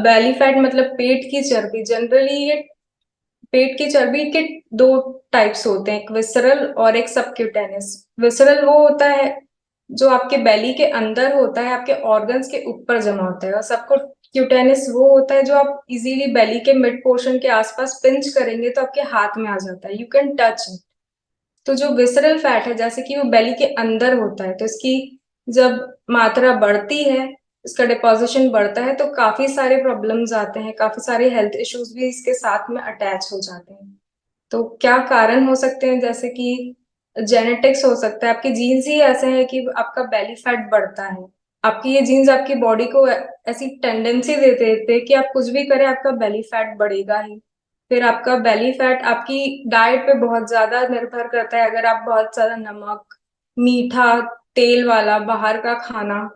Belly fat मतलब पेट की चर्बी। जनरली ये पेट की चर्बी के दो टाइप्स होते हैं, एक विसरल और एक सबक्यूटेनियस। विसरल वो होता है जो आपके बेली के अंदर होता है, आपके ऑर्गन्स के ऊपर जमा होता है, और सबको क्यूटेनियस वो होता है जो आप इजीली बेली के मिड पोर्शन के आसपास पिंच करेंगे तो आपके हाथ में आ जाता है, यू कैन टच इट। तो जो विसरल फैट है, जैसे कि वो बेली के अंदर होता है, तो इसकी जब मात्रा बढ़ती है, इसका डिपोजिशन बढ़ता है, तो काफी सारे प्रॉब्लम्स आते हैं, काफी सारे हेल्थ इश्यूज भी इसके साथ में अटैच हो जाते हैं। तो क्या कारण हो सकते हैं, जैसे कि जेनेटिक्स हो सकता है, आपके जीन्स ही ऐसे हैं कि आपका बेली फैट बढ़ता है। आपकी ये जीन्स आपकी बॉडी को ऐसी टेंडेंसी दे देते हैं कि आप कुछ भी करें आपका बेली फैट बढ़ेगा ही। फिर आपका बेली फैट आपकी डाइट पे बहुत ज्यादा निर्भर करता है। अगर आप बहुत ज्यादा नमक, मीठा, तेल वाला बाहर का खाना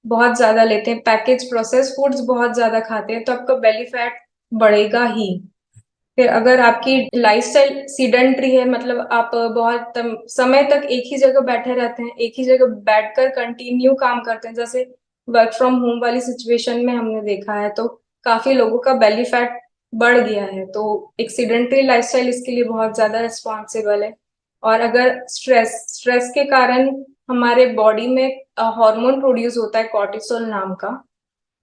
बहुत ज्यादा लेते हैं, पैकेज प्रोसेस फूड्स बहुत ज्यादा खाते हैं, तो आपका बेली फैट बढ़ेगा ही। फिर अगर आपकी लाइफस्टाइल सीडेंट्री है, मतलब आप बहुत समय तक एक ही जगह बैठे रहते हैं, एक ही जगह बैठकर कंटिन्यू काम करते हैं, जैसे वर्क फ्रॉम होम वाली सिचुएशन में हमने देखा है, तो काफी लोगों का बेली फैट बढ़ गया है। तो एक सीडेंट्री लाइफस्टाइल इसके लिए बहुत ज्यादा रिस्पॉन्सिबल है। और अगर स्ट्रेस स्ट्रेस के कारण हमारे बॉडी में हार्मोन प्रोड्यूस होता है कॉर्टिसोल नाम का,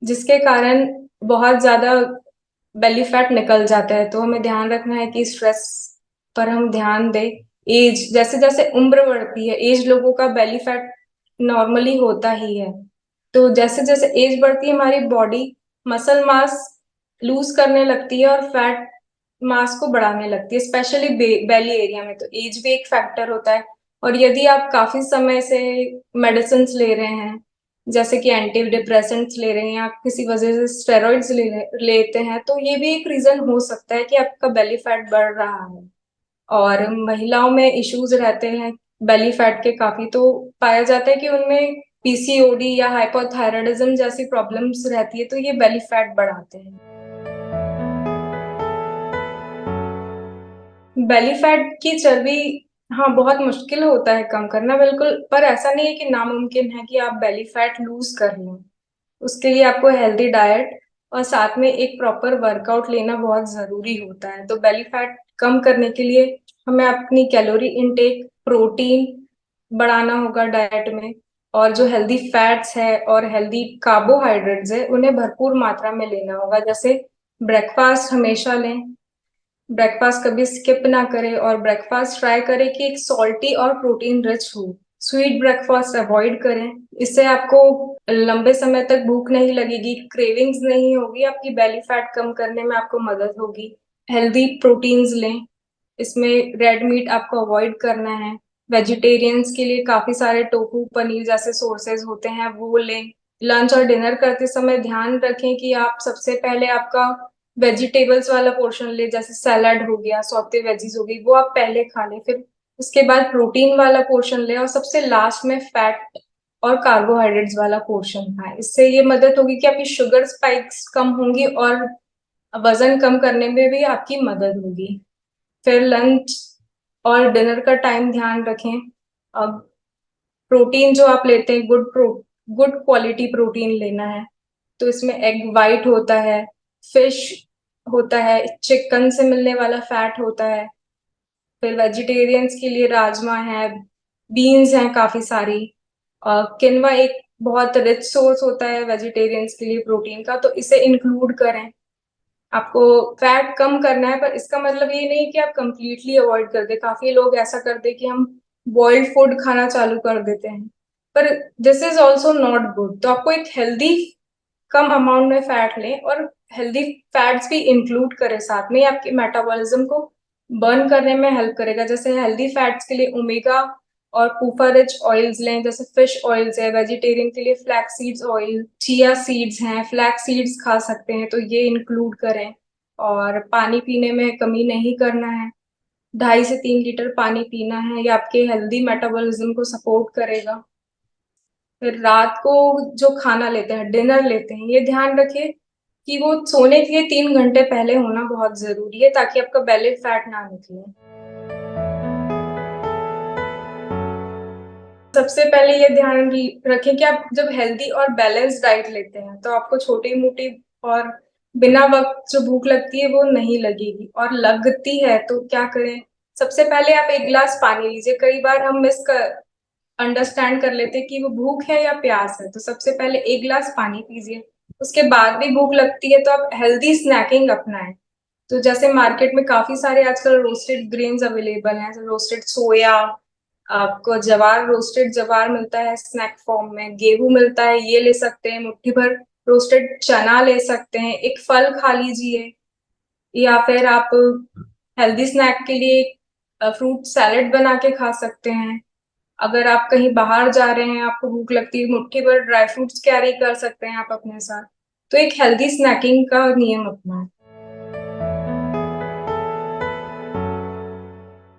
जिसके कारण बहुत ज्यादा बेली फैट निकल जाता है। तो हमें ध्यान रखना है कि स्ट्रेस पर हम ध्यान दें। एज जैसे जैसे उम्र बढ़ती है, एज लोगों का बेली फैट नॉर्मली होता ही है। तो जैसे जैसे एज बढ़ती है, हमारी बॉडी मसल मास लूज करने लगती है और फैट मास को बढ़ाने लगती है, स्पेशली बेली एरिया में। तो एज भी एक फैक्टर होता है। और यदि आप काफी समय से मेडिसिन ले रहे हैं, जैसे कि एंटी डिप्रेसेंट्स ले रहे हैं या किसी वजह से स्टेरॉइड्स लेते हैं, तो ये भी एक रीजन हो सकता है कि आपका बेली फैट बढ़ रहा है। और महिलाओं में इश्यूज रहते हैं बेली फैट के काफी, तो पाया जाता है कि उनमें पीसीओडी या हाइपोथायराइडिज्म जैसी प्रॉब्लम्स रहती है, तो ये बेली फैट बढ़ाते हैं। बेली फैट की चर्बी, हाँ, बहुत मुश्किल होता है कम करना, बिल्कुल, पर ऐसा नहीं है कि नामुमकिन है कि आप बेली फैट लूज कर लें। उसके लिए आपको हेल्दी डाइट और साथ में एक प्रॉपर वर्कआउट लेना बहुत जरूरी होता है। तो बेली फैट कम करने के लिए हमें अपनी कैलोरी इनटेक, प्रोटीन बढ़ाना होगा डाइट में, और जो हेल्दी फैट्स है और हेल्दी कार्बोहाइड्रेट्स है उन्हें भरपूर मात्रा में लेना होगा। जैसे ब्रेकफास्ट हमेशा लें, ब्रेकफास्ट कभी स्किप ना करें, और ब्रेकफास्ट ट्राई करें कि एक सॉल्टी और प्रोटीन रिच हो। स्वीट ब्रेकफास्ट अवॉइड करें, इससे आपको लंबे समय तक भूख नहीं लगेगी, क्रेविंग्स नहीं होगी, आपकी बेली फैट कम करने में आपको मदद होगी। हेल्दी प्रोटीन्स लें, इसमें रेड मीट आपको अवॉइड करना है। वेजिटेरियंस के लिए काफी सारे टोफू, पनीर जैसे सोर्सेज होते हैं, वो लें। लंच और डिनर करते समय ध्यान रखें कि आप सबसे पहले आपका वेजिटेबल्स वाला पोर्शन ले, जैसे सैलड हो गया, सौते वेजीज हो गई, वो आप पहले खा लें। फिर उसके बाद प्रोटीन वाला पोर्शन ले, और सबसे लास्ट में फैट और कार्बोहाइड्रेट्स वाला पोर्शन खाएं। इससे ये मदद होगी कि आपकी शुगर स्पाइक्स कम होंगी और वजन कम करने में भी आपकी मदद होगी। फिर लंच और डिनर का टाइम ध्यान रखें। अब प्रोटीन जो आप लेते हैं, गुड क्वालिटी प्रोटीन लेना है। तो इसमें एग वाइट होता है, फिश होता है, चिकन से मिलने वाला फैट होता है। फिर वेजिटेरियंस के लिए राजमा है, बीन्स हैं काफी सारी, किनवा एक बहुत रिच सोर्स होता है वेजिटेरियंस के लिए प्रोटीन का, तो इसे इंक्लूड करें। आपको फैट कम करना है, पर इसका मतलब ये नहीं कि आप कंप्लीटली अवॉइड कर दे। काफी लोग ऐसा करते हैं कि हम बॉइल्ड फूड खाना चालू कर देते हैं, पर this is also not good. तो आपको एक हेल्दी कम अमाउंट में फैट लें, और हेल्दी फैट्स भी इंक्लूड करें साथ में, आपके मेटाबॉलिज्म को बर्न करने में हेल्प करेगा। जैसे हेल्दी फैट्स के लिए ओमेगा और पूफा रिच ऑयल्स लें, जैसे फिश ऑयल्स है। वेजिटेरियन के लिए flax seeds oil, chia seeds हैं, फ्लैक्स सीड्स खा सकते हैं, तो ये इंक्लूड करें। और पानी पीने में कमी नहीं करना है, 2.5 से 3 लीटर पानी पीना है, ये आपके हेल्दी मेटाबॉलिज्म को सपोर्ट करेगा। फिर रात को जो खाना लेते हैं, डिनर लेते हैं, ये ध्यान रखिए कि वो सोने के 3 घंटे पहले होना बहुत जरूरी है, ताकि आपका बेली फैट ना निकले। सबसे पहले ये ध्यान रखें कि आप जब हेल्दी और बैलेंस डाइट लेते हैं, तो आपको छोटी मोटी और बिना वक्त जो भूख लगती है वो नहीं लगेगी, और लगती है तो क्या करें? सबसे पहले आप एक गिलास पानी लीजिए। कई बार हम अंडरस्टैंड कर लेते हैं कि वो भूख है या प्यास है, तो सबसे पहले एक गिलास पानी पीजिए। उसके बाद भी भूख लगती है तो आप हेल्दी स्नैकिंग अपनाएं। तो जैसे मार्केट में काफी सारे आजकल रोस्टेड ग्रेन्स अवेलेबल हैं, रोस्टेड सोया, आपको जवार, रोस्टेड जवार मिलता है स्नैक फॉर्म में, गेहूं मिलता है, ये ले सकते हैं, मुट्ठी भर रोस्टेड चना ले सकते हैं, एक फल खा लीजिए, या फिर आप हेल्दी स्नैक के लिए फ्रूट सैलेड बना के खा सकते हैं। अगर आप कहीं बाहर जा रहे हैं, आपको भूख लगती है, मुट्ठी भर ड्राई फ्रूट्स कैरी कर सकते हैं आप अपने साथ। तो एक हेल्दी स्नैकिंग का नियम अपनाएं।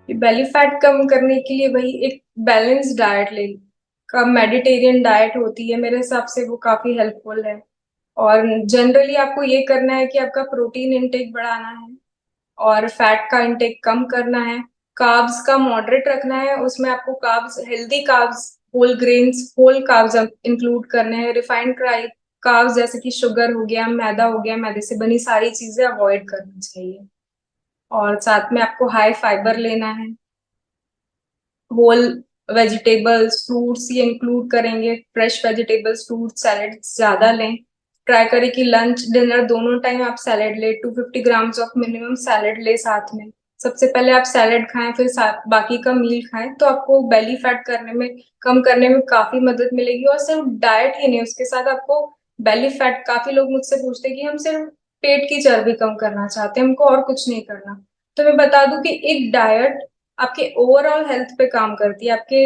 बेली फैट कम करने के लिए वही एक बैलेंस डाइट ले, का मेडिटेरियन डाइट होती है, मेरे हिसाब से वो काफी हेल्पफुल है। और जनरली आपको ये करना है कि आपका प्रोटीन इंटेक बढ़ाना है और फैट का इंटेक कम करना है। कार्ब्स का मॉडरेट रखना है, उसमें आपको carbs, healthy carbs, whole grains, whole carbs include करने हैं। रिफाइंड कार्ब्स जैसे कि शुगर हो गया, मैदा हो गया, मैदे से बनी सारी चीजें अवॉइड करनी चाहिए। और साथ में आपको हाई फाइबर लेना है, होल वेजिटेबल्स, फ्रूट्स ये इंक्लूड करेंगे, फ्रेश वेजिटेबल्स, फ्रूट सैलेड ज्यादा लें। ट्राई करें कि लंच डिनर दोनों टाइम आप सैलेड ले, 250 ग्राम्स ऑफ मिनिमम सैलेड ले साथ में। सबसे पहले आप सैलेड खाएं, फिर साथ बाकी का मील खाएं, तो आपको बेली फैट करने में, कम करने में काफी मदद मिलेगी। और सिर्फ डाइट ही नहीं, उसके साथ आपको बेली फैट, काफी लोग मुझसे पूछते हैं कि हम सिर्फ पेट की चर्बी कम करना चाहते हैं, हमको और कुछ नहीं करना। तो मैं बता दूं कि एक डाइट आपके ओवरऑल हेल्थ पे काम करती है, आपके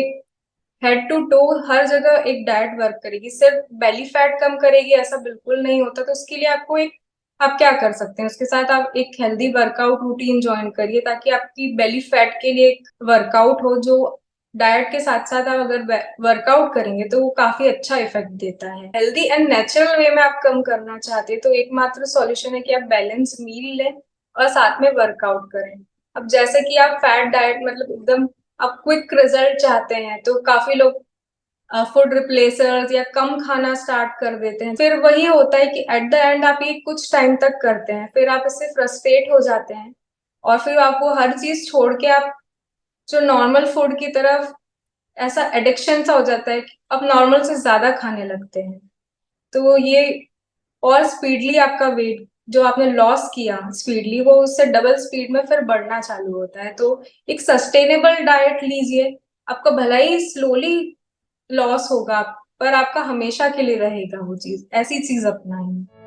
हेड टू टो हर जगह एक डाइट वर्क करेगी। सिर्फ बेली फैट कम करेगी ऐसा बिल्कुल नहीं होता। तो उसके लिए आपको एक, आप क्या कर सकते हैं उसके साथ, आप एक हेल्दी वर्कआउट रूटीन ज्वाइन करिए, ताकि आपकी बेली फैट के लिए एक वर्कआउट हो, जो डाइट के साथ साथ आप अगर वर्कआउट करेंगे तो वो काफी अच्छा इफेक्ट देता है। हेल्दी एंड नेचुरल वे में आप कम करना चाहते हैं तो एकमात्र सॉल्यूशन है कि आप बैलेंस मील लें और साथ में वर्कआउट करें। अब जैसे कि आप फैट डाइट, मतलब एकदम आप क्विक रिजल्ट चाहते हैं, तो काफी लोग फूड रिप्लेसर्स या कम खाना स्टार्ट कर देते हैं। फिर वही होता है कि एट द एंड आप ये कुछ टाइम तक करते हैं, फिर आप इससे फ्रस्ट्रेट हो जाते हैं, और फिर आपको हर चीज छोड़ के आप जो नॉर्मल फूड की तरफ ऐसा एडिक्शन सा हो जाता है कि अब नॉर्मल से ज्यादा खाने लगते हैं। तो ये और स्पीडली आपका वेट जो आपने लॉस किया स्पीडली, वो उससे डबल स्पीड में फिर बढ़ना चालू होता है। तो एक सस्टेनेबल डाइट लीजिए, आपका भला ही स्लोली लॉस होगा, पर आपका हमेशा के लिए रहेगा वो चीज, ऐसी चीज अपनाएंगे।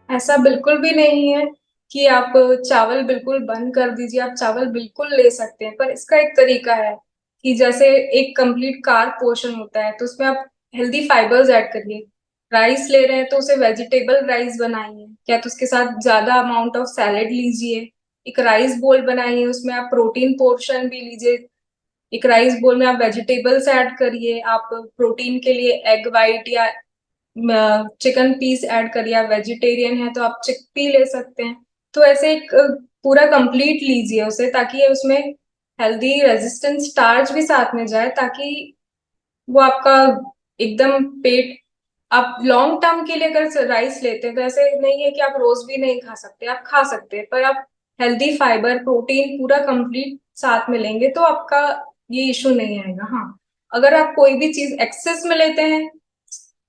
ऐसा बिल्कुल भी नहीं है कि आप चावल बिल्कुल बंद कर दीजिए, आप चावल बिल्कुल ले सकते हैं, पर इसका एक तरीका है कि जैसे एक कंप्लीट कार्ब पोर्शन होता है तो उसमें आप हेल्दी फाइबर्स ऐड करिए। राइस ले रहे हैं तो उसे वेजिटेबल राइस बनाइए, या तो उसके साथ ज्यादा अमाउंट ऑफ सैलेड लीजिए। एक राइस बोल बनाइए, उसमें आप प्रोटीन पोर्शन भी लीजिए। एक राइस बोल में आप वेजिटेबल्स ऐड करिए, आप प्रोटीन के लिए एग वाइट या चिकन पीस ऐड करिए। आप वेजिटेरियन है तो आप चिकपी ले सकते हैं। तो ऐसे एक पूरा कंप्लीट लीजिए उसे, ताकि उसमें हेल्दी रेजिस्टेंस स्टार्च भी साथ में जाए, ताकि वो आपका एकदम पेट, आप लॉन्ग टर्म के लिए अगर राइस लेते हैं तो ऐसे नहीं है कि आप रोज भी नहीं खा सकते, आप खा सकते हैं, पर आप हेल्दी फाइबर प्रोटीन पूरा कंप्लीट साथ में लेंगे तो आपका ये इशू नहीं आएगा। हाँ, अगर आप कोई भी चीज एक्सेस में लेते हैं,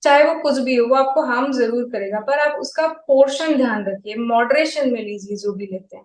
चाहे वो कुछ भी हो, वो आपको हार्म जरूर करेगा, पर आप उसका पोर्शन ध्यान रखिए, मॉडरेशन में लीजिए जो भी लेते हैं।